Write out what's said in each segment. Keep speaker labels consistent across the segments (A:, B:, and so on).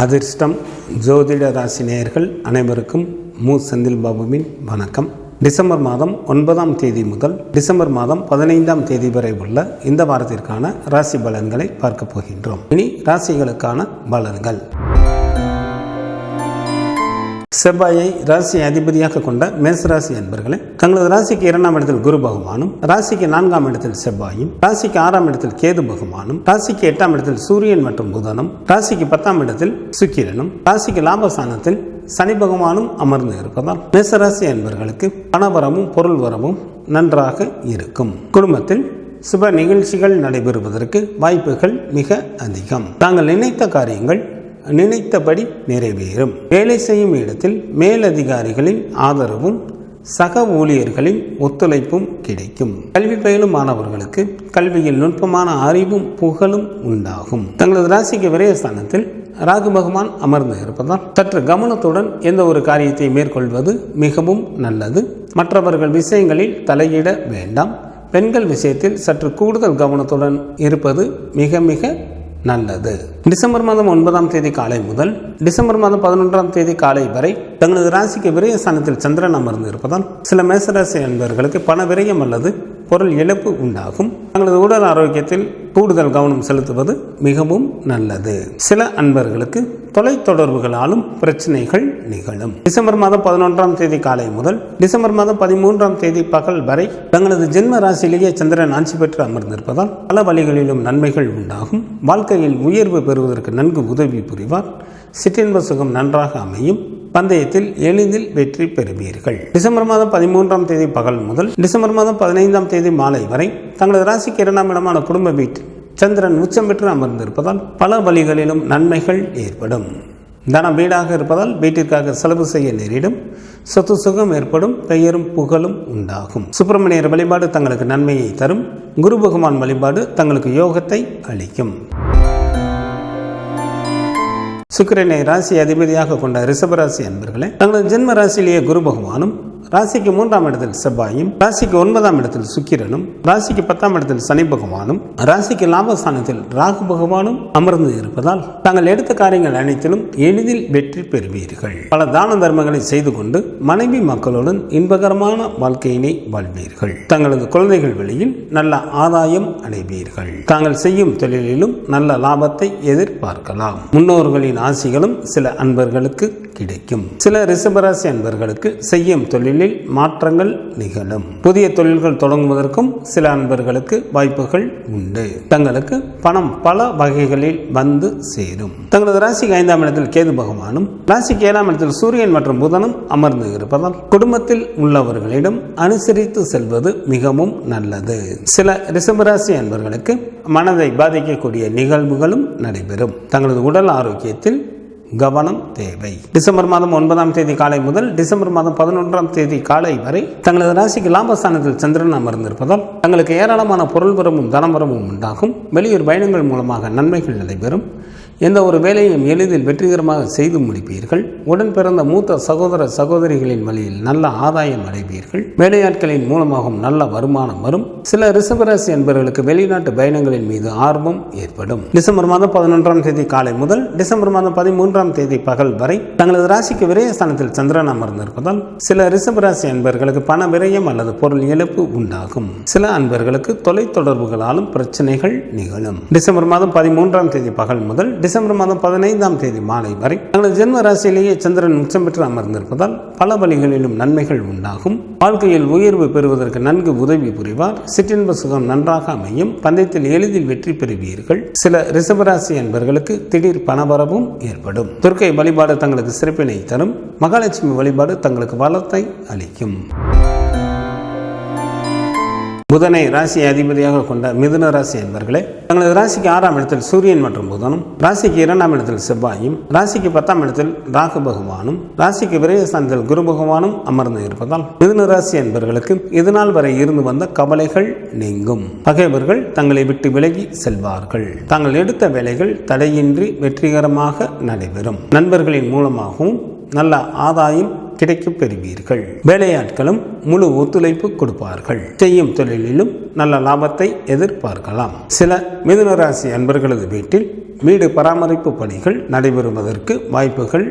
A: அதிர்ஷ்டம் ஜோதிட ராசி நேயர்கள் அனைவருக்கும் மு. செந்தில் பாபுவின் வணக்கம். டிசம்பர் மாதம் 9ஆம் தேதி முதல் டிசம்பர் மாதம் 15ஆம் தேதி வரை உள்ள இந்த வாரத்திற்கான ராசி பலன்களை பார்க்க போகின்றோம். இனி ராசிகளுக்கான பலன்கள். செவ்வாயை ராசி அதிபதியாக கொண்ட மேசராசி அன்பர்களே, தங்களது ராசிக்கு 2ஆம் இடத்தில் குரு பகவானும், ராசிக்கு 4ஆம் இடத்தில் செவ்வாயும், ராசிக்கு 6ஆம் இடத்தில் கேது பகவானும், ராசிக்கு 8ஆம் இடத்தில் சூரியன் மற்றும் புதனும், ராசிக்கு 10ஆம் இடத்தில் சுக்கிரனும், ராசிக்கு லாபஸ்தானத்தில் சனி பகவானும் அமர்ந்து இருப்பதால் மேசராசி அன்பர்களுக்கு பணவரமும் பொருள் வரமும் நன்றாக இருக்கும். குடும்பத்தில் சுப நிகழ்ச்சிகள் நடைபெறுவதற்கு வாய்ப்புகள் மிக அதிகம். தாங்கள் நினைத்த காரியங்கள் நினைத்தபடி நிறைவேறும். வேலை செய்யும் இடத்தில் மேலதிகாரிகளின் ஆதரவும் சக ஊழியர்களின் ஒத்துழைப்பும் கிடைக்கும். கல்வி பயிலும் மாணவர்களுக்கு கல்வியில் நுட்பமான அறிவும் புகழும் உண்டாகும். தங்களது ராசிக்கு விரயஸ்தானத்தில் ராகு பகவான் அமர்ந்து இருப்பதால் சற்று கவனத்துடன் எந்த ஒரு காரியத்தை மேற்கொள்வது மிகவும் நல்லது. மற்றவர்கள் விஷயங்களில் தலையிட வேண்டாம். பெண்கள் விஷயத்தில் சற்று கூடுதல் கவனத்துடன் இருப்பது மிக மிக நல்லது. டிசம்பர் மாதம் 9ஆம் தேதி காலை முதல் டிசம்பர் மாதம் 11ஆம் தேதி காலை வரை தங்களது ராசிக்கு விரயஸ்தானத்தில் சந்திரன் அமர்ந்து இருப்பதால் சில மேசராசி அன்பர்களுக்கு பண விரயம் அல்லது பொருள் இழப்பு உண்டாகும். தங்களது உடல் ஆரோக்கியத்தில் கூடுதல் கவனம் செலுத்துவது மிகவும் நல்லது. சில அன்பர்களுக்கு தொலைத்தொடர்புகளாலும் பிரச்சனைகள் நிகழும். டிசம்பர் மாதம் 11ஆம் தேதி காலை முதல் டிசம்பர் மாதம் 13ஆம் தேதி பகல் வரை தங்களது ஜென்ம ராசியிலேயே சந்திரன் ஆட்சி பெற்று அமர்ந்திருப்பதால் பல வழிகளிலும் நன்மைகள் உண்டாகும். வாழ்க்கையில் உயர்வு பெறுவதற்கு நன்கு உதவி புரிவார். சிற்றின்ப சுகம் நன்றாக அமையும். பந்தயத்தில் எளிதில் வெற்றி பெறுவீர்கள். டிசம்பர் மாதம் 13ஆம் தேதி பகல் முதல் டிசம்பர் மாதம் 15ஆம் தேதி மாலை வரை தங்களது ராசிக்கு 2ஆம் இடமான குடும்ப வீட்டில் சந்திரன் உச்சம் பெற்று அமர்ந்திருப்பதால் பல வழிகளிலும் நன்மைகள் ஏற்படும். தனம் வீடாக இருப்பதால் வீட்டிற்காக செலவு செய்ய நேரிடும். சொத்து சுகம் ஏற்படும். பெயரும் புகழும் உண்டாகும். சுப்பிரமணியர் வழிபாடு தங்களுக்கு நன்மையை தரும். குரு பகவான் வழிபாடு தங்களுக்கு யோகத்தை அளிக்கும். சுக்கிரனை ராசி அதிபதியாக கொண்ட ரிஷபராசி அன்பர்களே, தங்களது ஜென்ம ராசியிலேயே குரு பகவானும், ராசிக்கு 3ஆம் இடத்தில் செவ்வாயும், ராசிக்கு 9ஆம் இடத்தில் சுக்கிரனும், ராசிக்கு 10ஆம் இடத்தில் சனி பகவானும், ராசிக்கு லாபஸ்தானத்தில் ராகு பகவானும் அமர்ந்து இருப்பதால் தாங்கள் எடுத்த காரியங்கள் அனைத்திலும் எளிதில் வெற்றி பெறுவீர்கள். பல தான தர்மங்களை செய்து கொண்டு மனைவி மக்களுடன் இன்பகரமான வாழ்க்கையினை வாழ்வீர்கள். தங்களது குழந்தைகள் வழியில் நல்ல ஆதாயம் அடைவீர்கள். தாங்கள் செய்யும் தொழிலிலும் நல்ல லாபத்தை எதிர்பார்க்கலாம். முன்னோர்களின் ஆசிகளும் சில அன்பர்களுக்கு கிடைக்கும். சில ரிஷபராசி அன்பர்களுக்கு செய்யும் தொழிலில் மாற்றங்கள் நிகழும். புதிய தொழில்கள் தொடங்குவதற்கும் சில அன்பர்களுக்கு வாய்ப்புகள் உண்டு. தங்களுக்கு பணம் பல வகைகளில் வந்து சேரும். தங்களது ராசிக்கு 5ஆம் இடத்தில் கேது பகவானும், ராசிக்கு 7ஆம் இடத்தில் சூரியன் மற்றும் புதனும் அமர்ந்து இருப்பதால் குடும்பத்தில் உள்ளவர்களிடம் அனுசரித்து செல்வது மிகவும் நல்லது. சில ரிஷபராசி அன்பர்களுக்கு மனதை பாதிக்கக்கூடிய நிகழ்வுகளும் நடைபெறும். தங்களது உடல் ஆரோக்கியத்தில் கவனம் தேவை. டிசம்பர் மாதம் 9ஆம் தேதி காலை முதல் டிசம்பர் மாதம் 11ஆம் தேதி காலை வரை தங்களது ராசிக்கு லாபஸ்தானத்தில் சந்திரன் அமர்ந்திருப்பதால் தங்களுக்கு ஏராளமான பொருள் வரமும் தனவரமும் உண்டாகும். வெளியூர் பயணங்கள் மூலமாக நன்மைகள் நடைபெறும். எந்த ஒரு வேலையும் எளிதில் வெற்றிகரமாக செய்து முடிப்பீர்கள். உடன் பிறந்த மூத்த சகோதர சகோதரிகளின் வழியில் நல்ல ஆதாயம் அடைவீர்கள். வேலையாட்களின் மூலமாகவும் நல்ல வருமானம் வரும். சில ரிஷபராசி என்பவர்களுக்கு வெளிநாட்டு பயணங்களின் மீது ஆர்வம் ஏற்படும். டிசம்பர் மாதம் 11ஆம் தேதி காலை முதல் டிசம்பர் மாதம் 13ஆம் தேதி பகல் வரை தங்களது ராசிக்கு விரயஸ்தானத்தில் சந்திரன் அமர்ந்திருப்பதால் சில ரிஷபராசி அன்பர்களுக்கு பண விரயம் அல்லது பொருள் இழப்பு உண்டாகும். சில அன்பர்களுக்கு தொலைத்தொடர்புகளாலும் பிரச்சனைகள் நிகழும். டிசம்பர் மாதம் 13ஆம் தேதி பகல் முதல் டிசம்பர் மாதம் 15ஆம் தேதி மாலை வரை தங்களது ஜென்ம ராசியிலேயே சந்திரன் உச்சம் பெற்று அமர்ந்திருப்பதால் பல வழிகளிலும் நன்மைகள் உண்டாகும். வாழ்க்கையில் உயர்வு பெறுவதற்கு நன்கு உதவி புரிவார். சிற்றின்ப சுகம் நன்றாக அமையும். பந்தயத்தில் எளிதில் வெற்றி பெறுவீர்கள். சில ரிஷபராசி அன்பர்களுக்கு திடீர் பணவரவும் ஏற்படும். துர்க்கை வழிபாடு தங்களுக்கு சிறப்பினை தரும். மகாலட்சுமி வழிபாடு தங்களுக்கு வளத்தை அளிக்கும். புதனை ராசி அதிபதியாக கொண்ட மிதுன ராசி என்பர்களே, தங்களது ராசிக்கு 6ஆம் இடத்தில் சூரியன் மற்றும் புதனும், ராசிக்கு 2ஆம் இடத்தில் செவ்வாயும், ராசிக்கு 10ஆம் இடத்தில் ராகு பகவானும், ராசிக்கு விரயஸ்தானத்தில் குரு பகவானும் அமர்ந்து இருப்பதால் மிதுன ராசி என்பர்களுக்கு இதுநாள் வரை இருந்து வந்த கவலைகள் நீங்கும். பகைவர்கள் தங்களை விட்டு விலகி செல்வார்கள். தாங்கள் எடுத்த வேலைகள் தடையின்றி வெற்றிகரமாக நடைபெறும். நண்பர்களின் மூலமாகவும் நல்ல ஆதாயம் கிடைக்கப் பெறுவீர்கள். வேலையாட்களும் முழு ஒத்துழைப்பு கொடுப்பார்கள். செய்யும் தொழிலிலும் நல்ல லாபத்தை எதிர்பார்க்கலாம். சில மிதுன ராசி அன்பர்களது வீட்டில் வீடு பராமரிப்பு பணிகள் நடைபெறுவதற்கு வாய்ப்புகள்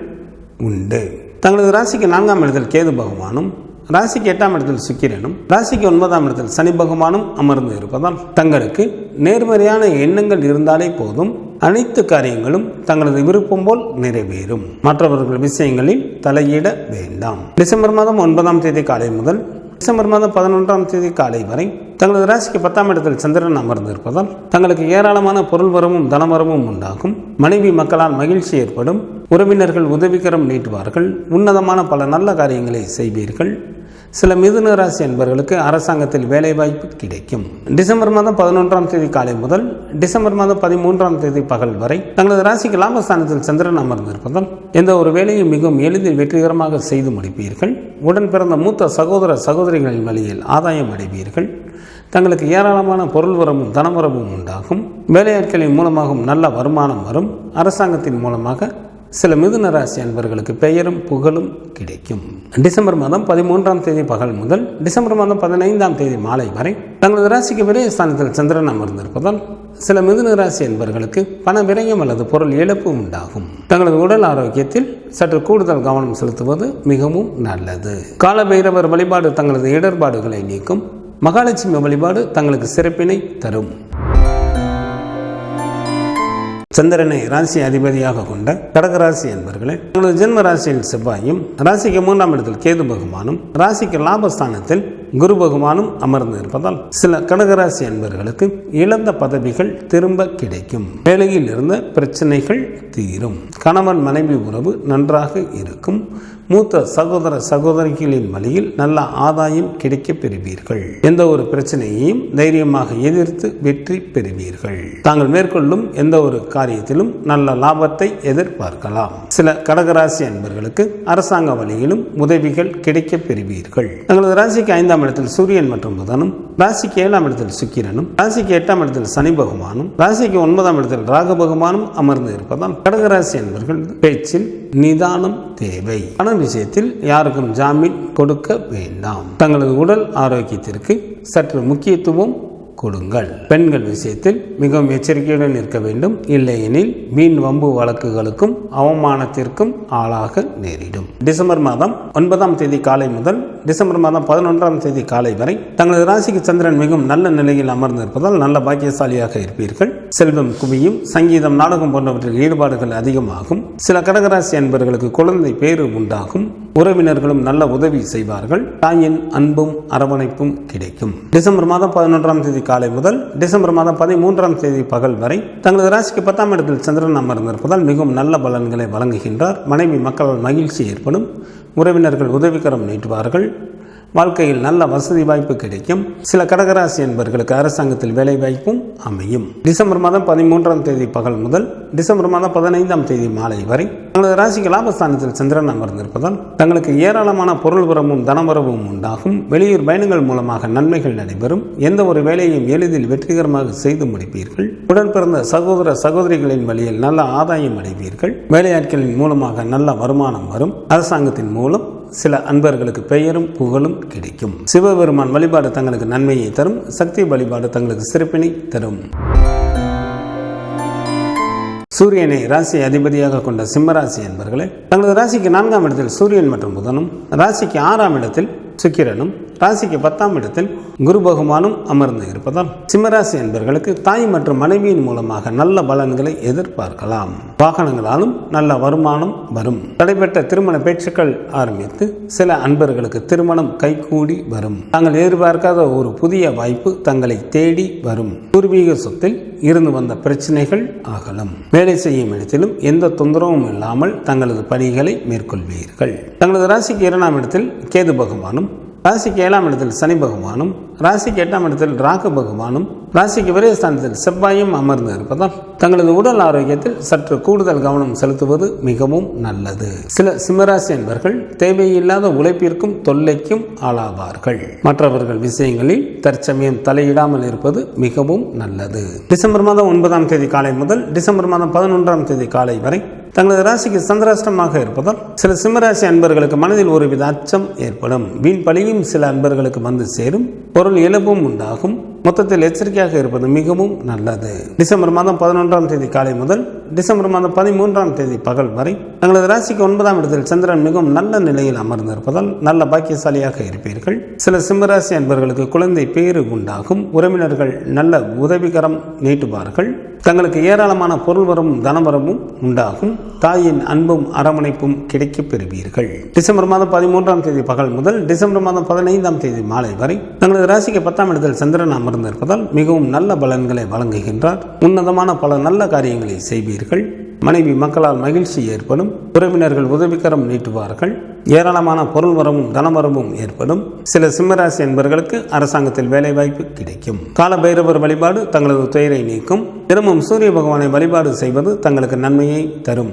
A: உண்டு. தங்களது ராசிக்கு 4ஆம் இடத்தில் கேது பகவானும், ராசிக்கு 8ஆம் இடத்தில் சுக்கிரனும், ராசிக்கு 9ஆம் இடத்தில் சனி பகவானும் அமர்ந்து இருப்பதால் தங்களுக்கு நேர்மறையான எண்ணங்கள் இருந்தாலே போதும், அனைத்து காரியங்களும் தங்களது விருப்பம் போல் நிறைவேறும். மற்றவர்கள் விஷயங்களில் தலையிட வேண்டாம். டிசம்பர் மாதம் 9ஆம் தேதி காலை முதல் டிசம்பர் மாதம் 11ஆம் தேதி காலை வரை தங்களது ராசிக்கு 10ஆம் இடத்தில் சந்திரன் அமர்ந்து இருப்பதால் தங்களுக்கு ஏராளமான பொருள் வரவும் தனவரவும் உண்டாகும். மனைவி மக்களால் மகிழ்ச்சி ஏற்படும். உறவினர்கள் உதவிகரம் நீட்டுவார்கள். உன்னதமான பல நல்ல காரியங்களை செய்வீர்கள். சில மிதுன ராசி என்பவர்களுக்கு அரசாங்கத்தில் வேலைவாய்ப்பு கிடைக்கும். டிசம்பர் மாதம் 11ஆம் தேதி காலை முதல் டிசம்பர் மாதம் 13ஆம் தேதி பகல் வரை தங்களது ராசிக்கு லாபஸ்தானத்தில் சந்திரன் அமர்ந்திருப்பதால் எந்த ஒரு வேலையும் மிகவும் எளிதில் வெற்றிகரமாக செய்து முடிப்பீர்கள். உடன் பிறந்த மூத்த சகோதர சகோதரிகளின் வழியில் ஆதாயம் அடைவீர்கள். தங்களுக்கு ஏராளமான பொருள் வரவும் தனவரவும் உண்டாகும். வேலையாட்களின் மூலமாகவும் நல்ல வருமானம் வரும். அரசாங்கத்தின் மூலமாக சில மிதுன ராசி அன்பர்களுக்கு பெயரும் புகழும் கிடைக்கும். டிசம்பர் மாதம் 13ஆம் தேதி பகல் முதல் டிசம்பர் மாதம் 15ஆம் தேதி மாலை வரை தங்களது ராசிக்கு விரயஸ்தானத்தில் சந்திரன் அமர்ந்திருப்பதால் சில மிதுன ராசி அன்பர்களுக்கு பண விரயம் அல்லது பொருள் இழப்பு உண்டாகும். தங்களது உடல் ஆரோக்கியத்தில் சற்று கூடுதல் கவனம் செலுத்துவது மிகவும் நல்லது. காலபைரவர் வழிபாடு தங்களது இடர்பாடுகளை நீக்கும். மகாலட்சுமி வழிபாடு தங்களுக்கு சிறப்பினை தரும். சந்திரனை ராசி அதிபதியாக கொண்ட கடகராசி என்பவர்களே, தங்களது ஜென்ம ராசியில் செவ்வாயும், ராசிக்கு 3ஆம் இடத்தில் கேது பகவானும், ராசிக்கு லாபஸ்தானத்தில் குரு பகவானும் அமர்ந்து இருப்பதால் சில கடகராசி அன்பர்களுக்கு இழந்த பதவிகள் திரும்ப கிடைக்கும். வேலையில் இருந்த பிரச்சனைகள் தீரும். கணவன் மனைவி உறவு நன்றாக இருக்கும். மூத்த சகோதர சகோதரிகளின் வழியில் நல்ல ஆதாயம் கிடைக்க பெறுவீர்கள். எந்த ஒரு பிரச்சனையையும் தைரியமாக எதிர்த்து வெற்றி பெறுவீர்கள். தாங்கள் மேற்கொள்ளும் எந்த ஒரு காரியத்திலும் நல்ல லாபத்தை எதிர்பார்க்கலாம். சில கடகராசி அன்பர்களுக்கு அரசாங்க வழியிலும் உதவிகள் கிடைக்க பெறுவீர்கள். தங்களது ராசிக்கு 5ஆம் இடத்தில் சூரியன் மற்றும் புதனும், ராசிக்கு 7ஆம் இடத்தில் சுக்கிரனும், ராசிக்கு 8ஆம் இடத்தில் சனி பகவானும், ராசிக்கு 9ஆம் இடத்தில் ராகு பகவானும் அமர்ந்து இருப்பதால் கடகராசி அன்பர்கள் பேச்சில் நிதானம் தேவை. பண விஷயத்தில் யாருக்கும் ஜாமீன் கொடுக்க வேண்டாம். தங்களது உடல் ஆரோக்கியத்திற்கு சற்று முக்கியத்துவம் கொடுங்கள். பெண்கள் விஷயத்தில் மிகவும் எச்சரிக்கையுடன் இருக்க வேண்டும். இல்லையெனில் வீண் வம்பு வழக்குகளுக்கும் அவமானத்திற்கும் ஆளாக நேரிடும். டிசம்பர் மாதம் 9ஆம் தேதி காலை முதல் டிசம்பர் மாதம் 11ஆம் தேதி காலை வரை தங்களது ராசிக்கு சந்திரன் மிகவும் நல்ல நிலையில் அமர்ந்திருப்பதால் நல்ல பாக்கியசாலியாக இருப்பீர்கள். செல்வம் குவியும். சங்கீதம், நாடகம் போன்றவற்றில் ஈடுபாடுகள் அதிகமாகும். சில கடகராசி அன்பர்களுக்கு குழந்தை பேறு உண்டாகும். உறவினர்களும் நல்ல உதவி செய்வார்கள். தாயின் அன்பும் அரவணைப்பும் கிடைக்கும். டிசம்பர் மாதம் 11ஆம் தேதி காலை முதல் டிசம்பர் மாதம் 13ஆம் தேதி பகல் வரை தங்களது ராசிக்கு 10ஆம் இடத்தில் சந்திரன் அமர்ந்திருப்பதால் மிகவும் நல்ல பலன்களை வழங்குகின்றார். மனைவி மக்களால் மகிழ்ச்சி ஏற்படும். உறவினர்கள் உதவிகரம் நீட்டுவார்கள். வாழ்க்கையில் நல்ல வசதி வாய்ப்பு கிடைக்கும். சில கடகராசி என்பவர்களுக்கு அரசாங்கத்தில் வேலை வாய்ப்பும் அமையும். டிசம்பர் மாதம் 13ஆம் தேதி பகல் முதல் டிசம்பர் மாதம் 15ஆம் தேதி மாலை வரை தங்களது ராசிக்கு லாபஸ்தானத்தில் சந்திரன் அமர்ந்திருப்பதால் தங்களுக்கு ஏராளமான பொருள் வரவும் தனவரவும் உண்டாகும். வெளியூர் பயணங்கள் மூலமாக நன்மைகள் நடைபெறும். எந்த ஒரு வேலையையும் எளிதில் வெற்றிகரமாக செய்து முடிப்பீர்கள். உடன் பிறந்த சகோதர சகோதரிகளின் வழியில் நல்ல ஆதாயம் அடைவீர்கள். வேலையாட்களின் மூலமாக நல்ல வருமானம் வரும். அரசாங்கத்தின் மூலம் சில அன்பர்களுக்கு பெயரும் புகழும் கிடைக்கும். சிவபெருமான் வழிபாடு தங்களுக்கு நன்மையை தரும். சக்தி வழிபாடு தங்களுக்கு சிறப்பினை தரும். சூரியனை ராசி அதிபதியாக கொண்ட சிம்மராசி என்பவர்களே, தங்களது ராசிக்கு 4ஆம் இடத்தில் சூரியன் மற்றும் புதனும், ராசிக்கு 6ஆம் இடத்தில் சுக்கிரனும், ராசிக்கு 10ஆம் இடத்தில் குரு பகவானும் அமர்ந்து இருப்பதால் சிம்மராசி என்பவர்களுக்கு தாய் மற்றும் மனைவியின் மூலமாக நல்ல பலன்களை எதிர்பார்க்கலாம். வாகனங்களாலும் நல்ல வருமானம் வரும். தடைப்பட்ட திருமண பேச்சுக்கள் ஆரம்பித்து சில அன்பர்களுக்கு திருமணம் கைகூடி வரும். தாங்கள் எதிர்பார்க்காத ஒரு புதிய வாய்ப்பு தங்களை தேடி வரும். பூர்வீக சொத்தில் இருந்து வந்த பிரச்சனைகள் ஆகலாம். வேலை செய்யும் இடத்திலும் எந்த தொந்தரவும் இல்லாமல் தங்களது பணிகளை மேற்கொள்வீர்கள். தங்களது ராசிக்கு 2ஆம் இடத்தில் கேது பகவானும், ராசிக்கு 7ஆம் இடத்தில் சனி பகவானும், ராசிக்கு 8ஆம் இடத்தில் ராகு பகவானும், ராசிக்கு விரயஸ்தானத்தில் செவ்வாயும் அமர்ந்து இருப்பதால் தங்களது உடல் ஆரோக்கியத்தில் சற்று கூடுதல் கவனம் செலுத்துவது மிகவும் நல்லது. சில சிம்மராசி என்பவர்கள் தேவையில்லாத உழைப்பிற்கும் தொல்லைக்கும் ஆளாவார்கள். மற்றவர்கள் விஷயங்களில் தற்சமயம் தலையிடாமல் இருப்பது மிகவும் நல்லது. டிசம்பர் மாதம் 9ஆம் தேதி காலை முதல் டிசம்பர் மாதம் 11ஆம் தேதி காலை வரை தங்களது ராசிக்கு சந்திராஷ்டமாக இருப்பதால் சில சிம்மராசி அன்பர்களுக்கு மனதில் ஒருவித அச்சம் ஏற்படும். வீண் பழியும் சில அன்பர்களுக்கு வந்து சேரும். பொருள் இழப்பும் உண்டாகும். மொத்தத்தில் எச்சரிக்கையாக இருப்பது மிகவும் நல்லது. டிசம்பர் மாதம் 11ஆம் தேதி காலை முதல் டிசம்பர் மாதம் 13ஆம் தேதி பகல் வரை தங்களது ராசிக்கு 9ஆம் இடத்தில் சந்திரன் மிகவும் நல்ல நிலையில் அமர்ந்திருப்பதால் நல்ல பாக்கியசாலியாக இருப்பீர்கள். சில சிம்மராசி அன்பர்களுக்கு குழந்தை பேறு உண்டாகும். உறவினர்கள் நல்ல உதவிகரம் நீட்டுவார்கள். தங்களுக்கு ஏராளமான பொருள் வரவும் தனவரமும் உண்டாகும். தாயின் அன்பும் அரவணைப்பும் கிடைக்கப் பெறுவீர்கள். டிசம்பர் மாதம் 13ஆம் தேதி பகல் முதல் டிசம்பர் மாதம் 15ஆம் தேதி மாலை வரை தங்களது ராசிக்கு 10ஆம் இடத்தில் சந்திரன் அமர்ந்திருப்பதால் மிகவும் நல்ல பலன்களை வழங்குகின்றார். உன்னதமான பல நல்ல காரியங்களை செய்வீர்கள். மனைவி மக்களால் மகிழ்ச்சி ஏற்படும். உறவினர்கள் உதவிகரம் நீட்டுவார்கள். ஏராளமான பொருள் வரவும் தனவரமும் ஏற்படும். சில சிம்மராசி என்பவர்களுக்கு அரசாங்கத்தில் வேலைவாய்ப்பு கிடைக்கும். கால பைரவர் வழிபாடு தங்களது துயரை நீக்கும். தினமும் சூரிய பகவானை வழிபாடு செய்வது தங்களுக்கு நன்மையை தரும்.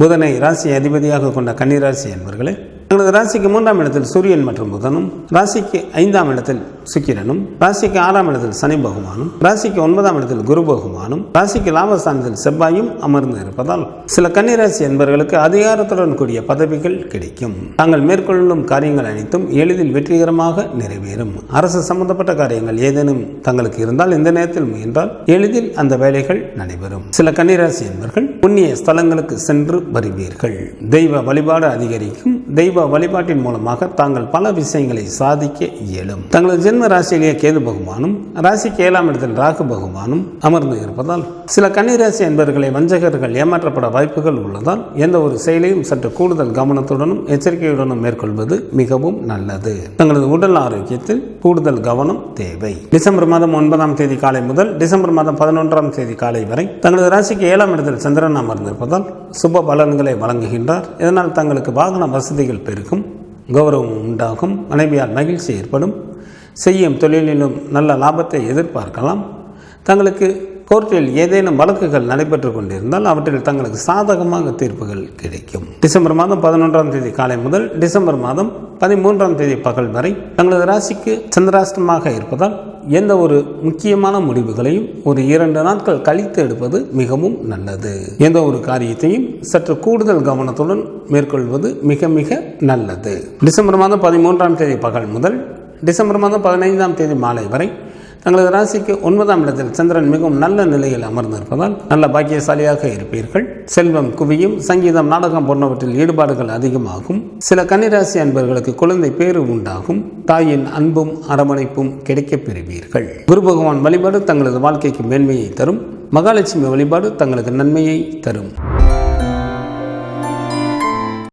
A: புதனை ராசி அதிபதியாக கொண்ட கன்னிராசி என்பவர்களே, தங்களது ராசிக்கு 3ஆம் இடத்தில் சூரியன் மற்றும் புதனும், ராசிக்கு 5ஆம் இடத்தில் சுக்கிரனும், ராசிக்கு 6ஆம் இடத்தில் சனி பகவானும், ராசிக்கு 9ஆம் இடத்தில் குரு பகவானும், ராசிக்கு லாபஸ்தானத்தில் செவ்வாயும் அமர்ந்து இருப்பதால் சில கன்னிராசி என்பவர்களுக்கு அதிகாரத்துடன் கூடிய பதவிகள் கிடைக்கும். தாங்கள் மேற்கொள்ளும் காரியங்கள் அனைத்தும் எளிதில் வெற்றிகரமாக நிறைவேறும். அரசு சம்பந்தப்பட்ட காரியங்கள் ஏதேனும் தங்களுக்கு இருந்தால் இந்த நேரத்தில் முயன்றால் எளிதில் அந்த வேலைகள் நடைபெறும். சில கன்னிராசி என்பவர்கள் புண்ணிய ஸ்தலங்களுக்கு சென்று வருவீர்கள். தெய்வ வழிபாடு அதிகரிக்கும். தெய்வ வழிபாட்டின் மூலமாக தாங்கள் பல விஷயங்களை சாதிக்க இயலும். தங்களது ஜென்ம ராசியிலேயே கேது பகவானும், ராசிக்கு 7ஆம் இடத்தில் ராகு பகவானும் அமர்ந்து இருப்பதால் சில கன்னிராசி என்பவர்களை வஞ்சகர்கள் ஏமாற்றப்பட வாய்ப்புகள் உள்ளதால் எந்த ஒரு செயலையும் சற்று கூடுதல் கவனத்துடனும் எச்சரிக்கையுடனும் மேற்கொள்வது மிகவும் நல்லது. தங்களது உடல் ஆரோக்கியத்தில் கூடுதல் கவனம் தேவை. டிசம்பர் மாதம் 9ஆம் தேதி காலை முதல் டிசம்பர் மாதம் 11ஆம் தேதி காலை வரை தங்களது ராசிக்கு 7ஆம் இடத்தில் சந்திரன் அமர்ந்திருப்பதால் சுப பலன்களை வழங்குகின்றார். இதனால் தங்களுக்கு வாகன வசதிகள் பெருகும். கௌரவம் உண்டாகும். மனைவியால் மகிழ்ச்சி ஏற்படும். செய்யும் தொழிலிலும் நல்ல லாபத்தை எதிர்பார்க்கலாம். தங்களுக்கு கோர்ட்டில் ஏதேனும் வழக்குகள் நடைபெற்று கொண்டிருந்தால் அவற்றில் தங்களுக்கு சாதகமாக தீர்ப்புகள் கிடைக்கும். டிசம்பர் மாதம் 11ஆம் தேதி காலை முதல் டிசம்பர் மாதம் 13ஆம் தேதி பகல் வரை தங்களது ராசிக்கு சந்திராஷ்டமாக இருப்பதால் எந்த ஒரு முக்கியமான முடிவுகளையும் ஒரு 2 நாட்கள் கழித்து எடுப்பது மிகவும் நல்லது. எந்த ஒரு காரியத்தையும் சற்று கூடுதல் கவனத்துடன் மேற்கொள்வது மிக மிக நல்லது. டிசம்பர் மாதம் 13ஆம் தேதி பகல் முதல் டிசம்பர் மாதம் 15ஆம் தேதி மாலை வரை தங்களது ராசிக்கு 9ஆம் இடத்தில் சந்திரன் மிகவும் நல்ல நிலையில் அமர்ந்திருப்பதால் நல்ல பாக்கியசாலியாக இருப்பீர்கள். செல்வம் குவியும். சங்கீதம், நாடகம் போன்றவற்றில் ஈடுபாடுகள் அதிகமாகும். சில கன்னிராசி அன்பர்களுக்கு குழந்தை பேறு உண்டாகும். தாயின் அன்பும் அரவணைப்பும் கிடைக்கப் பெறுவீர்கள். குரு பகவான் வழிபாடு தங்களது வாழ்க்கைக்கு மேன்மையை தரும். மகாலட்சுமி வழிபாடு தங்களுக்கு நன்மையை தரும்.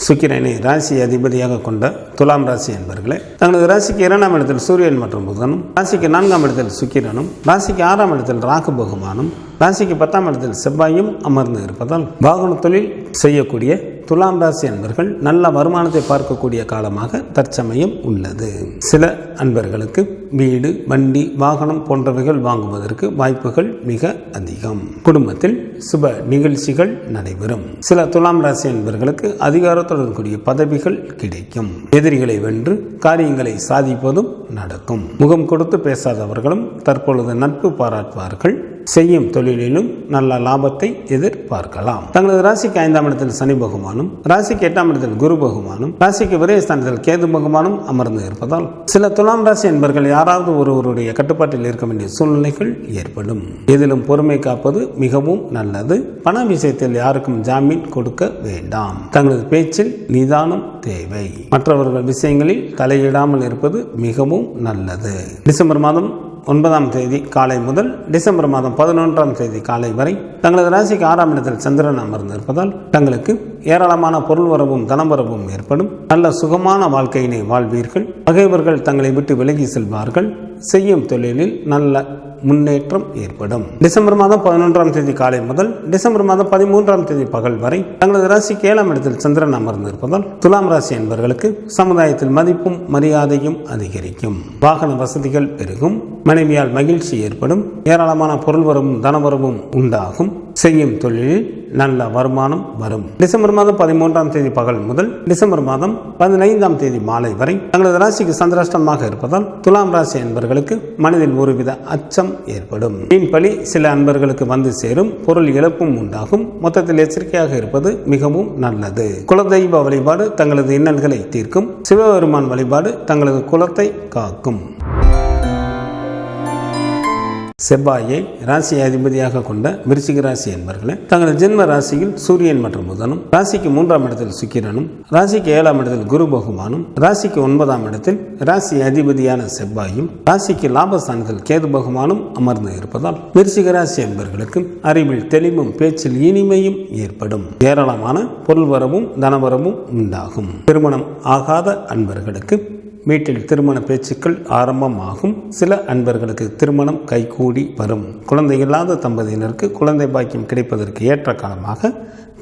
A: சுக்கிரனை ராசி அதிபதியாக கொண்ட துலாம் ராசி என்பவர்களே, தங்களது ராசிக்கு 2ஆம் இடத்தில் சூரியன் மற்றும் புதனும், ராசிக்கு 4ஆம் இடத்தில் சுக்கிரனும், ராசிக்கு 6ஆம் இடத்தில் ராகு பகவானும், ராசிக்கு 10ஆம் இடத்தில் செவ்வாயும் அமர்ந்து இருப்பதால் வாகன தொழில் செய்யக்கூடிய துலாம் ராசி அன்பர்கள் நல்ல வருமானத்தை பார்க்கக்கூடிய காலமாக தற்சமயம் உள்ளது. சில அன்பர்களுக்கு வீடு, வண்டி, வாகனம் போன்றவைகள் வாங்குவதற்கு வாய்ப்புகள் மிக அதிகம். குடும்பத்தில் சுப நிகழ்ச்சிகள் நடைபெறும். சில துலாம் ராசி அன்பர்களுக்கு அதிகாரத்துடன் கூடிய பதவிகள் கிடைக்கும். எதிரிகளை வென்று காரியங்களை சாதிப்பதும் நடக்கும். முகம் கொடுத்து பேசாதவர்களும் தற்பொழுது நட்பு பாராட்டுவார்கள். செய்யும் தொழிலிலும் நல்ல லாபத்தை எதிர்பார்க்கலாம். தங்களது ராசிக்கு 5ஆம் இடத்தில் சனி பகவானும், ராசிக்கு 8ஆம் இடத்தில் குரு பகவானும், ராசிக்கு விரயஸ்தானத்தில் கேது பகவானும் அமர்ந்து இருப்பதால் சில துலாம் ராசி என்பவர்கள் யாராவது ஒருவருடைய கட்டுப்பாட்டில் இருக்க வேண்டிய சூழ்நிலைகள் ஏற்படும். எதிலும் பொறுமை காப்பது மிகவும் நல்லது. பண விஷயத்தில் யாருக்கும் ஜாமீன் கொடுக்க வேண்டாம். தங்களது பேச்சில் நிதானம் தேவை. மற்றவர்கள் விஷயங்களில் தலையிடாமல் இருப்பது மிகவும் நல்லது. டிசம்பர் மாதம் 9ஆம் தேதி காலை முதல் டிசம்பர் மாதம் 11ஆம் தேதி காலை வரை தங்களது ராசிக்கு 6ஆம் இடத்தில் சந்திரன் அமர்ந்திருப்பதால் தங்களுக்கு ஏராளமான பொருள் வரவும் தனவரவும் ஏற்படும். நல்ல சுகமான வாழ்க்கையினை வாழ்வீர்கள். பகைவர்கள் தங்களை விட்டு விலகி செல்வார்கள். செய்யும் தொழிலில் நல்ல முன்னேற்றம் ஏற்படும். டிசம்பர் மாதம் 11ஆம் தேதி காலை முதல் டிசம்பர் மாதம் 13ஆம் தேதி பகல் வரை தங்களது ராசிக்கு 7ஆம் இடத்தில் சந்திரன் அமர்ந்திருப்பதால் துலாம் ராசி என்பவர்களுக்கு சமுதாயத்தில் மதிப்பும் மரியாதையும் அதிகரிக்கும். வாகன வசதிகள் பெருகும். மனைவியால் மகிழ்ச்சி ஏற்படும். ஏராளமான பொருள் வரவும் தனவரவும் உண்டாகும். செய்யும் தொழிலில் நல்ல வருமானம் வரும். டிசம்பர் மாதம் 13ஆம் தேதி பகல் முதல் டிசம்பர் மாதம் 15ஆம் தேதி மாலை வரை தங்களது ராசிக்கு சந்திராஷ்டமாக இருப்பதால் துலாம் ராசி அன்பர்களுக்கு மனதில் ஒருவித அச்சம் ஏற்படும். வீண்பலி சில அன்பர்களுக்கு வந்து சேரும். பொருள் இழப்பும் உண்டாகும். மொத்தத்தில் எச்சரிக்கையாக இருப்பது மிகவும் நல்லது. குலதெய்வ வழிபாடு தங்களது இன்னல்களை தீர்க்கும். சிவபெருமான் வழிபாடு தங்களது குலத்தை காக்கும். செவ்வாயை ராசி அதிபதியாக கொண்ட விருச்சிக ராசி என்பவர்களே, தங்களது ஜென்ம ராசியில் சூரியன் மற்றும் புதனும், ராசிக்கு 3ஆம் இடத்தில் சுக்கிரனும், ராசிக்கு 7ஆம் இடத்தில் குரு பகவானும், ராசிக்கு 9ஆம் இடத்தில் ராசி அதிபதியான செவ்வாயும், ராசிக்கு லாபஸ்தானத்தில் கேது பகவானும் அமர்ந்து இருப்பதால் விருச்சிக ராசி என்பவர்களுக்கு அறிவில் தெளிவும் பேச்சில் இனிமையும் ஏற்படும். ஏராளமான பொருள் வரவும் தனவரவும் உண்டாகும். திருமணம் ஆகாத அன்பர்களுக்கு வீட்டில் திருமண பேச்சுக்கள் ஆரம்பமாகும். சில அன்பர்களுக்கு திருமணம் கைகூடி வரும். குழந்தை இல்லாத தம்பதியினருக்கு குழந்தை பாக்கியம் கிடைப்பதற்கு ஏற்ற காலமாக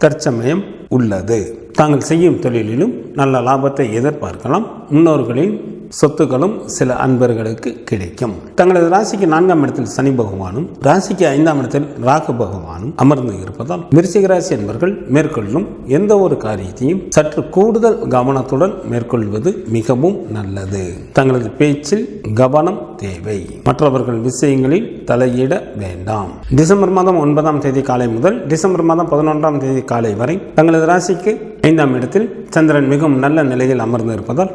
A: தற்சமயம் உள்ளது. தாங்கள் செய்யும் தொழிலிலும் நல்ல லாபத்தை எதிர்பார்க்கலாம். முன்னோர்களின் சொத்துக்களும் சில அன்பர்களுக்கு கிடைக்கும். தங்களது ராசிக்கு 4ஆம் இடத்தில் சனி பகவானும், ராசிக்கு 5ஆம் இடத்தில் ராகு பகவானும் அமர்ந்து இருப்பதால் விருச்சிக ராசி என்பவர்கள் மேற்கொள்ளும் எந்த ஒரு காரியத்தையும் சற்று கூடுதல் கவனத்துடன் மேற்கொள்வது மிகவும் நல்லது. தங்களது பேச்சில் கவனம் தேவை. மற்றவர்கள் விஷயங்களில் தலையிட வேண்டாம். டிசம்பர் மாதம் 9ஆம் தேதி காலை முதல் டிசம்பர் மாதம் 11ஆம் தேதி காலை வரை தங்களது ராசிக்கு 5ஆம் இடத்தில் சந்திரன் மிகவும் நல்ல நிலையில் அமர்ந்து இருப்பதால்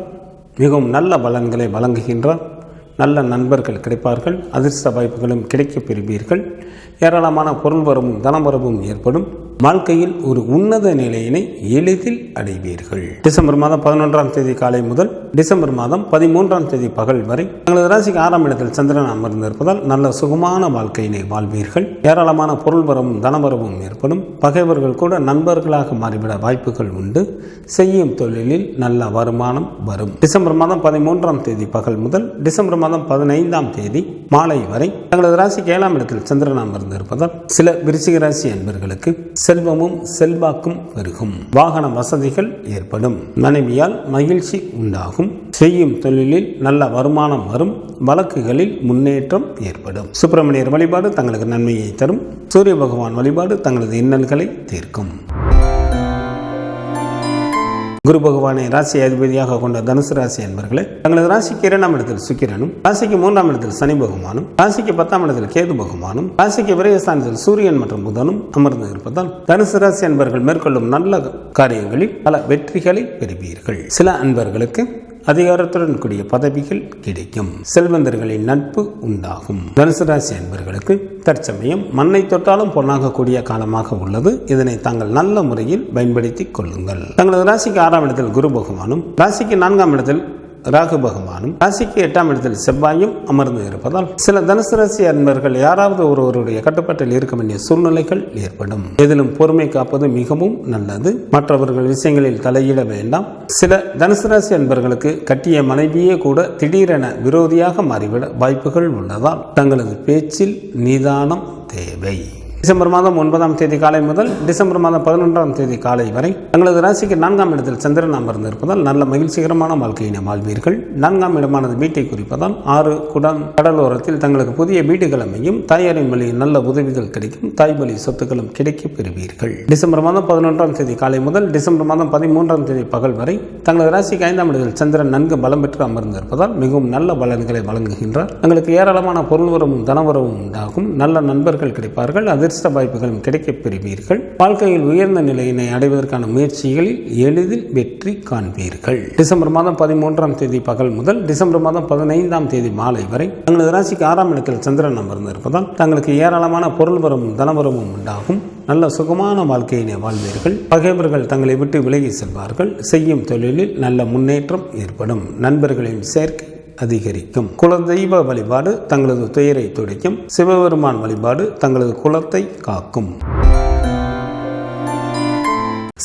A: மிகவும் நல்ல பலன்களை வழங்குகின்றார். நல்ல நண்பர்கள் கிடைப்பார்கள். அதிர்ஷ்ட வாய்ப்புகளும் கிடைக்கப் பெறுவீர்கள். ஏராளமான பொருள் வரவும் தனவரவும் ஏற்படும். வாழ்க்கையில் ஒரு உன்னத நிலையினை எளிதில் அடைவீர்கள். டிசம்பர் மாதம் 11ஆம் தேதி காலை முதல் டிசம்பர் மாதம் 13ஆம் தேதி பகல் வரை தங்களது ராசிக்கு 6ஆம் இடத்தில் சந்திரன் அமர்ந்து இருப்பதால் நல்ல சுகமான வாழ்க்கையினை வாழ்வீர்கள். ஏராளமான பொருள் வரவும் தனவரவும் ஏற்படும். பகைவர்கள் கூட நண்பர்களாக மாறிவிட வாய்ப்புகள் உண்டு. செய்யும் தொழிலில் நல்ல வருமானம் வரும். டிசம்பர் மாதம் 13ஆம் தேதி பகல் முதல் டிசம்பர் மாதம் 15ஆம் தேதி மாலை வரை தங்களது ராசிக்கு 7ஆம் இடத்தில் சந்திரன் அமர்ந்து இருப்பதால் சில விருச்சிக ராசி அன்பர்களுக்கு செல்வமும் செல்வாக்கும் பெருகும். வாகன வசதிகள் ஏற்படும். மனைவியால் மகிழ்ச்சி உண்டாகும். செய்யும் தொழிலில் நல்ல வருமானம் வரும். வழக்குகளில் முன்னேற்றம் ஏற்படும். சுப்பிரமணியர் வழிபாடு தங்களுக்கு நன்மையை தரும். சூரிய பகவான் வழிபாடு தங்களது இன்னல்களை தீர்க்கும். குரு பகவானை ராசி அதிபதியாக கொண்ட தனுசு ராசி என்பவர்களே, தங்களது ராசிக்கு 2ஆம் இடத்தில் சுக்கிரனும், ராசிக்கு 3ஆம் இடத்தில் சனி பகவானும், ராசிக்கு 10ஆம் இடத்தில் கேது பகவானும், ராசிக்கு விரயஸ்தானத்தில் சூரியன் மற்றும் புதனும் அமர்ந்து இருப்பதால் தனுசு ராசி என்பவர்கள் மேற்கொள்ளும் நல்ல காரியங்களில் பல வெற்றிகளை பெறுவீர்கள். சில அன்பர்களுக்கு அதிகாரத்துடன் கூடிய பதவிகள் கிடைக்கும். செல்வந்தர்களின் நட்பு உண்டாகும். தனுசு ராசி அன்பர்களுக்கு தற்சமயம் மண்ணை தொட்டாலும் பொன்னாகக்கூடிய காலமாக உள்ளது. இதனை தாங்கள் நல்ல முறையில் பயன்படுத்திக் கொள்ளுங்கள். தங்களது ராசிக்கு 6ஆம் இடத்தில் குரு பகவானும், ராசிக்கு 4ஆம் இடத்தில் ராகு பகவானும், ராசிக்கு 8ஆம் இடத்தில் செவ்வாயும் அமர்ந்து இருப்பதால் சில தனுசு ராசி அன்பர்கள் யாராவது ஒருவருடைய கட்டுப்பாட்டில் இருக்க வேண்டிய சூழ்நிலைகள் ஏற்படும். எதிலும் பொறுமை காப்பது மிகவும் நல்லது. மற்றவர்கள் விஷயங்களில் தலையிட வேண்டாம். சில தனுசு ராசி அன்பர்களுக்கு கட்டிய மனைவியே கூட திடீரென விரோதியாக மாறிவிட வாய்ப்புகள் உள்ளதால் தங்களது பேச்சில் நிதானம் தேவை. டிசம்பர் மாதம் 9ஆம் தேதி காலை முதல் டிசம்பர் மாதம் 11ஆம் தேதி காலை வரை தங்களது ராசிக்கு 4ஆம் இடத்தில் சந்திரன் அமர்ந்து இருப்பதால் நல்ல மகிழ்ச்சிகரமான வாழ்க்கையினை வாழ்வீர்கள். 4ஆம் இடமானது வீட்டை குறிப்பதால் 6 குடம் கடலோரத்தில் தங்களுக்கு புதிய வீடுகள் அமையும். தாயாரின் வழியில் நல்ல உதவிகள் கிடைக்கும். தாய் வழி சொத்துக்களும் கிடைக்கப் பெறுவீர்கள். டிசம்பர் மாதம் 11ஆம் தேதி காலை முதல் டிசம்பர் மாதம் 13ஆம் தேதி பகல் வரை தங்களது ராசிக்கு 5ஆம் இடத்தில் சந்திரன் நன்கு பலம் பெற்று அமர்ந்து இருப்பதால் மிகவும் நல்ல பலன்களை வழங்குகின்றார். தங்களுக்கு ஏராளமான பொருள் வரவும் தனவரவும் உண்டாகும். நல்ல நண்பர்கள் கிடைப்பார்கள். அதிர்ஷ்ட வாய்ப்புகளும் கிடைக்கப் பெறுவீர்கள். வாழ்க்கையில் உயர்ந்த நிலையினை அடைவதற்கான முயற்சிகளில் எளிதில் வெற்றி காண்பீர்கள். டிசம்பர் மாதம் 13ஆம் தேதி பகல் முதல் டிசம்பர் மாதம் 15ஆம் தேதி மாலை வரை தங்களது ராசிக்கு 6ஆம் இடத்தில் சந்திரன் அமர்ந்து இருப்பதால் தங்களுக்கு ஏராளமான பொருள் வரவும் தனவரவும் உண்டாகும். நல்ல சுகமான வாழ்க்கையினை வாழ்வீர்கள். பகைவர்கள் தங்களை விட்டு விலகி செல்வார்கள். செய்யும் தொழிலில் நல்ல முன்னேற்றம் ஏற்படும். நண்பர்களின் சேர்க்கை அதிகரிக்கும். குலதெய்வ வழிபாடு தங்களது துயரை துடைக்கும். சிவபெருமான் வழிபாடு தங்களது குலத்தை காக்கும்.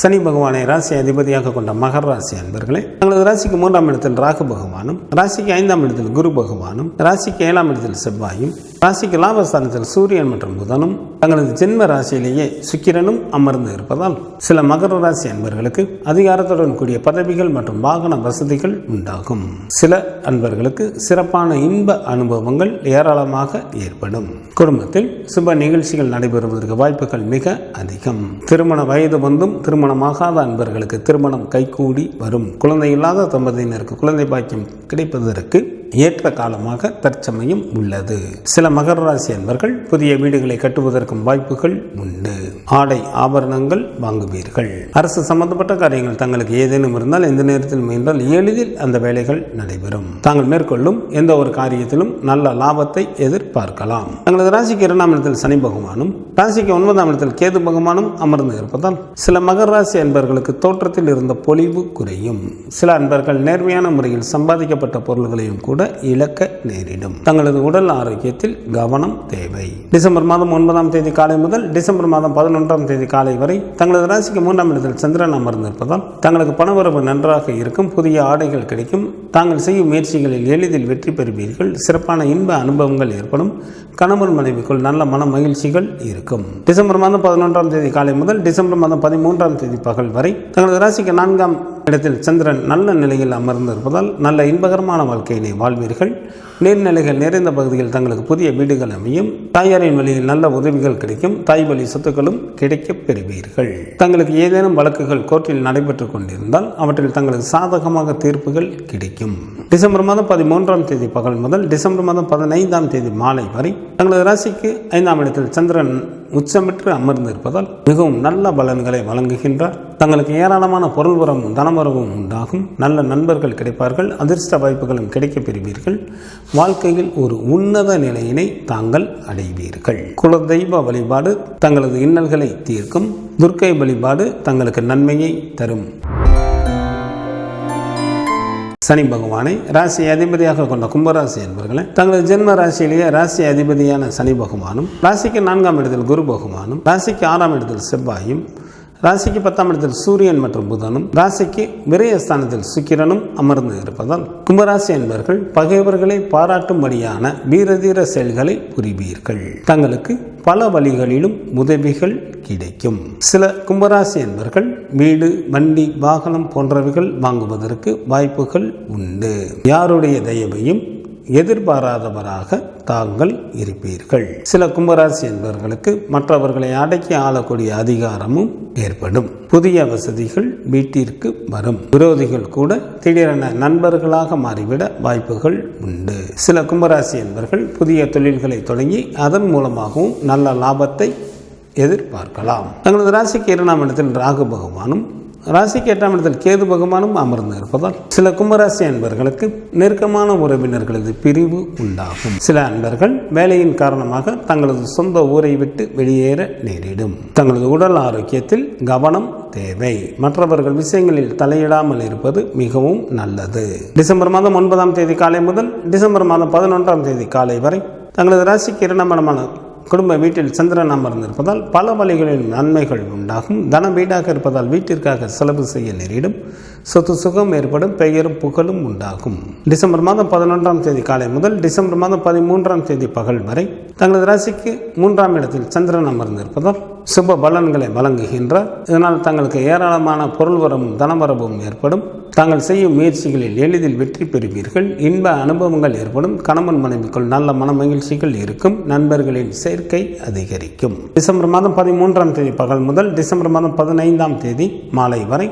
A: சனி பகவானை ராசி அதிபதியாக கொண்ட மகர ராசி அன்பர்களே, தங்களது ராசிக்கு 3ஆம் இடத்தில் ராகு பகவானும், ராசிக்கு 5ஆம் இடத்தில் குரு பகவானும், ராசிக்கு 7ஆம் இடத்தில் செவ்வாயும், ராசிக்கு லாபஸ்தானத்தில் சூரியன் மற்றும் புதனும் தங்களது ஜென்ம ராசியிலேயே சுக்கிரனும் அமர்ந்து இருப்பதால் சில மகர ராசி அன்பர்களுக்கு அதிகாரத்துடன் கூடிய பதவிகள் மற்றும் வாகன வசதிகள் உண்டாகும். சில அன்பர்களுக்கு சிறப்பான இன்ப அனுபவங்கள் ஏராளமாக ஏற்படும். குடும்பத்தில் சுப நிகழ்ச்சிகள் நடைபெறுவதற்கு வாய்ப்புகள் மிக அதிகம். திருமண வயது வந்தும் திருமணமாகாத அன்பர்களுக்கு திருமணம் கைகூடி வரும். குழந்தை இல்லாத தம்பதியினருக்கு குழந்தை பாக்கியம் கிடைப்பதற்கு ஏற்ற காலமாக தற்சமயம் உள்ளது. சில மகர ராசி அன்பர்கள் புதிய வீடுகளை கட்டுவதற்கும் வாய்ப்புகள் உண்டு. ஆடை ஆபரணங்கள் வாங்குவீர்கள். அரசு சம்பந்தப்பட்ட காரியங்கள் தங்களுக்கு ஏதேனும் இருந்தால் எந்த நேரத்தில் முயன்றால் எளிதில் அந்த வேலைகள் நடைபெறும். தாங்கள் மேற்கொள்ளும் எந்த ஒரு காரியத்திலும் நல்ல லாபத்தை எதிர்பார்க்கலாம். தங்களது ராசிக்கு 2ஆம் இடத்தில் சனி பகவானும் ராசிக்கு 9ஆம் இடத்தில் கேது பகவானும் அமர்ந்து இருப்பதால் சில மகர ராசி அன்பர்களுக்கு தோற்றத்தில் இருந்த பொலிவு குறையும். சில அன்பர்கள் நேர்மையான முறையில் சம்பாதிக்கப்பட்ட பொருள்களையும் கூட இழக்க நேரிடும். தங்களது உடல் ஆரோக்கியத்தில் கவனம் தேவை. டிசம்பர் மாதம் 9ஆம் தேதி காலை முதல் டிசம்பர் மாதம் 11ஆம் தேதி காலை வரை தங்களது ராசிக்கு 3ஆம் இடத்தில் சந்திரன் அமர்ந்திருப்பதால் தங்களுக்கு பணவரவு நன்றாக இருக்கும். புதிய ஆடைகள் கிடைக்கும். தாங்கள் செய்யும் முயற்சிகளில் எளிதில் வெற்றி பெறுவீர்கள். சிறப்பான இன்ப அனுபவங்கள் ஏற்படும். கணவன் மனைவிக்குள் நல்ல மன மகிழ்ச்சிகள் இருக்கும். டிசம்பர் மாதம் 11ஆம் தேதி காலை முதல் டிசம்பர் மாதம் 13ஆம் தேதி பகல் வரை தங்களது ராசிக்கு 4ஆம் இடத்தில் சந்திரன் நல்ல நிலையில் அமர்ந்திருப்பதால் நல்ல இன்பகரமான வாழ்க்கையினை வாழ்வீர்கள். நீர்நிலைகள் நிறைந்த பகுதியில் தங்களுக்கு புதிய வீடுகள் அமையும். தாயாரின் வழியில் நல்ல உதவிகள் கிடைக்கும். தாய் வழி சொத்துக்களும் கிடைக்கப் பெறுவீர்கள். தங்களுக்கு ஏதேனும் வழக்குகள் கோர்ட்டில் நடைபெற்றுக் கொண்டிருந்தால் அவற்றில் தங்களுக்கு சாதகமாக தீர்ப்புகள் கிடைக்கும். டிசம்பர் மாதம் 13ஆம் தேதி பகல் முதல் டிசம்பர் மாதம் 15ஆம் தேதி மாலை வரை தங்களது ராசிக்கு 5ஆம் இடத்தில் சந்திரன் உச்சமிட்டு அமர்ந்து இருப்பதால் மிகவும் நல்ல பலன்களை வழங்குகின்றார். தங்களுக்கு ஏராளமான பொருள் வரவும் தனவரவும் உண்டாகும். நல்ல நண்பர்கள் கிடைப்பார்கள். அதிர்ஷ்ட வாய்ப்புகளும் கிடைக்கப் பெறுவீர்கள். வாழ்க்கையில் ஒரு உன்னத நிலையினை தாங்கள் அடைவீர்கள். குலதெய்வ வழிபாடு தங்களது இன்னல்களை தீர்க்கும். துர்க்கை வழிபாடு தங்களுக்கு நன்மையை தரும். சனி பகவானை ராசி அதிபதியாக கொண்ட கும்பராசி என்பவர்களை தங்களது ஜென்ம ராசியிலேயே ராசி அதிபதியான சனி பகவானும் ராசிக்கு 4ஆம் இடத்தில் குரு பகவானும் ராசிக்கு 6ஆம் இடத்தில் செவ்வாயும் ராசிக்கு 10ஆம் இடத்தில் சூரியன் மற்றும் புதனும் ராசிக்கு விரயஸ்தானத்தில் சுக்கிரனும் அமர்ந்து இருப்பதால் கும்பராசி என்பவர்கள் பகைவர்களை பாராட்டும்படியான வீரதீர செயல்களை புரிவீர்கள். தங்களுக்கு பல வழிகளிலும் உதவிகள் கிடைக்கும். சில கும்பராசி என்பவர்கள் வீடு, வண்டி, வாகனம் போன்றவைகள் வாங்குவதற்கு வாய்ப்புகள் உண்டு. யாருடைய தயவையும் எதிர்பாராதவராக தாங்கள் இருப்பீர்கள். சில கும்பராசி என்பவர்களுக்கு மற்றவர்களை அடக்கி ஆளக்கூடிய அதிகாரமும் ஏற்படும். புதிய வசதிகள் வீட்டிற்கு வரும். விரோதிகள் கூட திடீரென நண்பர்களாக மாறிவிட வாய்ப்புகள் உண்டு. சில கும்பராசி என்பவர்கள் புதிய தொழில்களை தொடங்கி அதன் மூலமாகவும் நல்ல லாபத்தை எதிர்பார்க்கலாம். தங்களது ராசிக்கு 2ஆம் இடத்தில் ராகு பகவானும் ராசிக்கு 8ஆம் இடத்தில் கேது பகவானும் அமர்ந்து இருப்பதால் சில கும்பராசி அன்பர்களுக்கு நெருக்கமான உறவினர்களது பிரிவு உண்டாகும். சில அன்பர்கள் வேலையின் காரணமாக தங்களது சொந்த ஊரை விட்டு வெளியேற நேரிடும். தங்களது உடல் ஆரோக்கியத்தில் கவனம் தேவை. மற்றவர்கள் விஷயங்களில் தலையிடாமல் இருப்பது மிகவும் நல்லது. டிசம்பர் மாதம் 9ஆம் தேதி காலை முதல் டிசம்பர் மாதம் 11ஆம் தேதி காலை வரை தங்களது ராசிக்கு 2ஆம் இடமான குடும்ப வீட்டில் சந்திரன் அமர்ந்திருப்பதால் பல வழிகளில் நன்மைகள் உண்டாகும். தன வீடாக இருப்பதால் வீட்டிற்காக செலவு செய்ய நேரிடும். சொத்து சுகம் ஏற்படும். பெயரும் புகழும் உண்டாகும். டிசம்பர் மாதம் 11ஆம் தேதி காலை முதல் டிசம்பர் மாதம் 13ஆம் தேதி பகல் வரை தங்களது ராசிக்கு 3ஆம் இடத்தில் சந்திரன் அமர்ந்திருப்பதால் சுப பலன்களை வழங்குகின்றார். இதனால் தங்களுக்கு ஏராளமான பொருள் வரவும் தனவரவும் ஏற்படும். தாங்கள் செய்யும் முயற்சிகளில் எளிதில் வெற்றி பெறுவீர்கள். இன்ப அனுபவங்கள் ஏற்படும். கணவன் மனைவிக்குள் நல்ல மன மகிழ்ச்சிகள் இருக்கும். நண்பர்களின் சேர்க்கை அதிகரிக்கும். டிசம்பர் மாதம் 13ஆம் தேதி பகல் முதல் டிசம்பர் மாதம் 15ஆம் தேதி மாலை வரை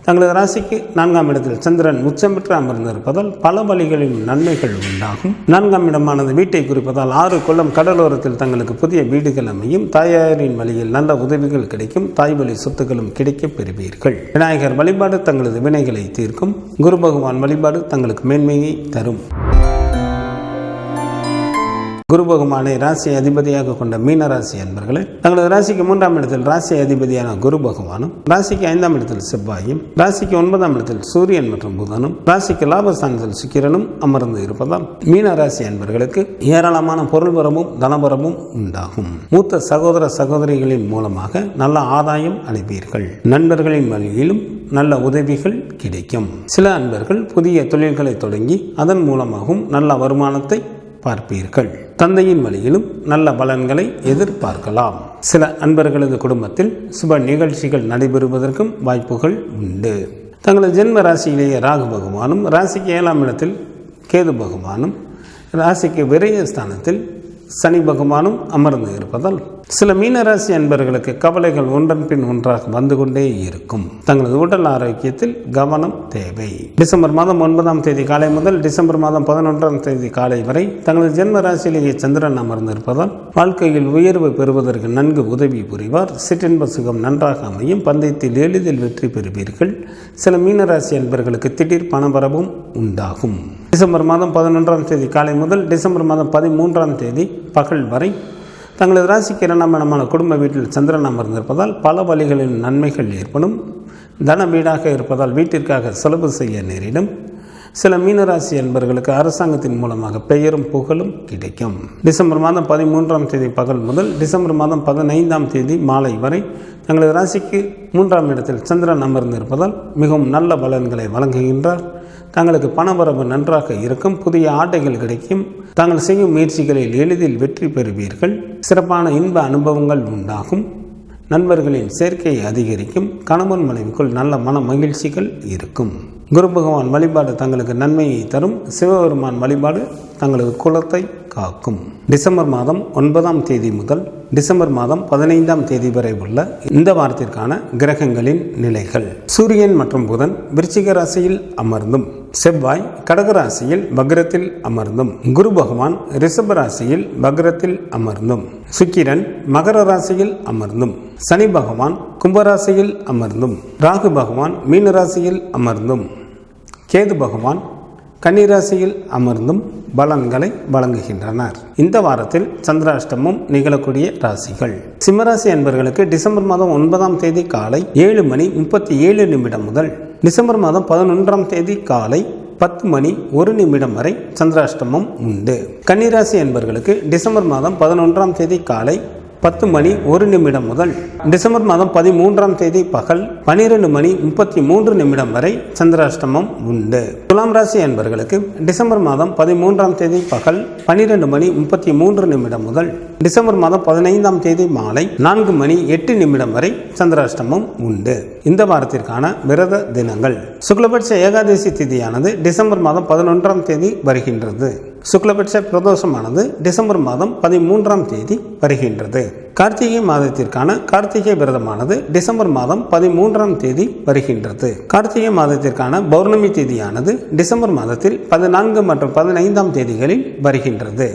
A: தங்களது ராசிக்கு 4ஆம் இடத்தில் சந்திரன் உச்சம் பெற்று அமர்ந்திருப்பதால் பல வழிகளில் நன்மைகள் உண்டாகும். 4ஆம் இடமானது வீட்டை குறிப்பதால் 6 கொல்லம் கடலோரத்தில் தங்களுக்கு புதிய வீடுகள் அமையும். தாயாரின் வழியில் நல்ல உதவிகள் கிடைக்கும். தாய் வழி சொத்துக்களும் கிடைக்கப் பெறுவீர்கள். விநாயகர் வழிபாடு தங்களது வினைகளை தீர்க்கும். குரு பகவான் வழிபாடு தங்களுக்கு மேன்மையை தரும். குரு பகவானை ராசி அதிபதியாக கொண்ட மீனராசி என்பவர்களே தங்களது ராசிக்கு 3ஆம் இடத்தில் ராசி அதிபதியான குரு பகவானும் ராசிக்கு 5ஆம் இடத்தில் செவ்வாயும் ராசிக்கு 9ஆம் இடத்தில் சூரியன் மற்றும் புதனும் ராசிக்கு லாபஸ்தானத்தில் சுக்கிரனும் அமர்ந்து இருப்பதால் மீனராசி என்பவர்களுக்கு ஏராளமான பொருள் வரவும் தனவரவும் உண்டாகும். மூத்த சகோதர சகோதரிகளின் மூலமாக நல்ல ஆதாயம் அடைவீர்கள். நண்பர்களின் வழியிலும் நல்ல உதவிகள் கிடைக்கும். சில அன்பர்கள் புதிய தொழில்களை தொடங்கி அதன் மூலமாகவும் நல்ல வருமானத்தை பார்ப்பீர்கள். தந்தையின் வழியிலும் நல்ல பலன்களை எதிர்பார்க்கலாம். சில அன்பர்களது குடும்பத்தில் சுப நிகழ்ச்சிகள் நடைபெறுவதற்கும் வாய்ப்புகள் உண்டு. தங்களது ஜென்ம ராசியிலேயே ராகு பகவானும், ராசிக்கு 7ஆம் இடத்தில் கேது பகவானும், ராசிக்கு விரய ஸ்தானத்தில் சனி பகவானும் அமர்ந்து இருப்பதால் சில மீனராசி அன்பர்களுக்கு கவலைகள் ஒன்றன் பின் ஒன்றாக வந்து கொண்டே இருக்கும். தங்களது உடல் ஆரோக்கியத்தில் கவனம் தேவை. டிசம்பர் மாதம் 9ஆம் தேதி காலை முதல் டிசம்பர் மாதம் 11ஆம் தேதி காலை வரை தங்களது ஜென்ம ராசியிலேயே சந்திரன் அமர்ந்து இருப்பதால் வாழ்க்கையில் உயர்வு பெறுவதற்கு நன்கு உதவி புரிவார். சிற்றின்ப சுகம் நன்றாக அமையும். பந்தயத்தில் எளிதில் வெற்றி பெறுவீர்கள். சில மீனராசி அன்பர்களுக்கு திடீர் பணவரவும் உண்டாகும். டிசம்பர் மாதம் 11ஆம் தேதி காலை முதல் டிசம்பர் மாதம் 13ஆம் தேதி பகல் வரை தங்களது ராசிக்கு 2ஆம் இடமான குடும்ப வீட்டில் சந்திரன் அமர்ந்திருப்பதால் பல வழிகளில் நன்மைகள் ஏற்படும். தன வீடாக இருப்பதால் வீட்டிற்காக செலவு செய்ய நேரிடும். சில மீனராசி என்பவர்களுக்கு அரசாங்கத்தின் மூலமாக பெயரும் புகழும் கிடைக்கும். டிசம்பர் மாதம் 13ஆம் தேதி பகல் முதல் டிசம்பர் மாதம் 15ஆம் தேதி மாலை வரை தங்களது ராசிக்கு 3ஆம் இடத்தில் சந்திரன் அமர்ந்திருப்பதால் மிகவும் நல்ல பலன்களை வழங்குகின்றார். தங்களுக்கு பணவரவு நன்றாக இருக்கும். புதிய ஆடைகள் கிடைக்கும். தாங்கள் செய்யும் முயற்சிகளில் எளிதில் வெற்றி பெறுவீர்கள். சிறப்பான இன்ப அனுபவங்கள் உண்டாகும். நண்பர்களின் சேர்க்கை அதிகரிக்கும். கணவன் மனைவிக்குள் நல்ல மன மகிழ்ச்சிகள் இருக்கும். குரு பகவான் வழிபாடு தங்களுக்கு நன்மையை தரும். சிவபெருமான் வழிபாடு தங்களது குலத்தை காக்கும். டிசம்பர் மாதம் 9ஆம் தேதி முதல் டிசம்பர் மாதம் 15ஆம் தேதி வரை உள்ள இந்த வாரத்திற்கான கிரகங்களின் நிலைகள். சூரியன் மற்றும் புதன் விருச்சிக ராசியில் அமர்ந்தும், செவ்வாய் கடகராசியில் வக்ரத்தில் அமர்ந்தும், குரு பகவான் ரிஷப ராசியில் வக்ரத்தில் அமர்ந்தும், சுக்கிரன் மகர ராசியில் அமர்ந்தும், சனி பகவான் கும்பராசியில் அமர்ந்தும், ராகு பகவான் மீனராசியில் அமர்ந்தும், கேது பகவான் கன்னிராசியில் அமர்ந்தும் பலன்களை வழங்குகின்றனர். இந்த வாரத்தில் சந்திராஷ்டமம் நிகழக்கூடிய ராசிகள். சிம்மராசி அன்பர்களுக்கு டிசம்பர் மாதம் 9ஆம் தேதி காலை 7:37 முதல் டிசம்பர் மாதம் 11ஆம் தேதி காலை 10:01 வரை சந்திராஷ்டமம் உண்டு. கன்னிராசி அன்பர்களுக்கு டிசம்பர் மாதம் 11ஆம் தேதி காலை 10:01 முதல் டிசம்பர் மாதம் 13ஆம் தேதி பகல் 12:33 வரை சந்திராஷ்டமம் உண்டு. துலாம் ராசி அன்பர்களுக்கு டிசம்பர் மாதம் 13ஆம் தேதி பகல் 12:33 முதல் டிசம்பர் மாதம் 15ஆம் தேதி மாலை 4:08 வரை சந்திராஷ்டமம் உண்டு. இந்த வாரத்திற்கான விரத தினங்கள். சுக்லபட்ச ஏகாதசி திதியானது டிசம்பர் மாதம் 11ஆம் தேதி வருகின்றது. சுக்லபட்ச பிரதோஷமானது டிசம்பர் மாதம் 13ஆம் தேதி வருகின்றது. கார்த்திகை மாதத்திற்கான கார்த்திகை விரதமானது டிசம்பர் மாதம் 13ஆம் தேதி வருகின்றது. கார்த்திகை மாதத்திற்கான பௌர்ணமி தேதியானது டிசம்பர் மாதத்தில் 14 மற்றும் 15ஆம் தேதிகளில் வருகின்றது.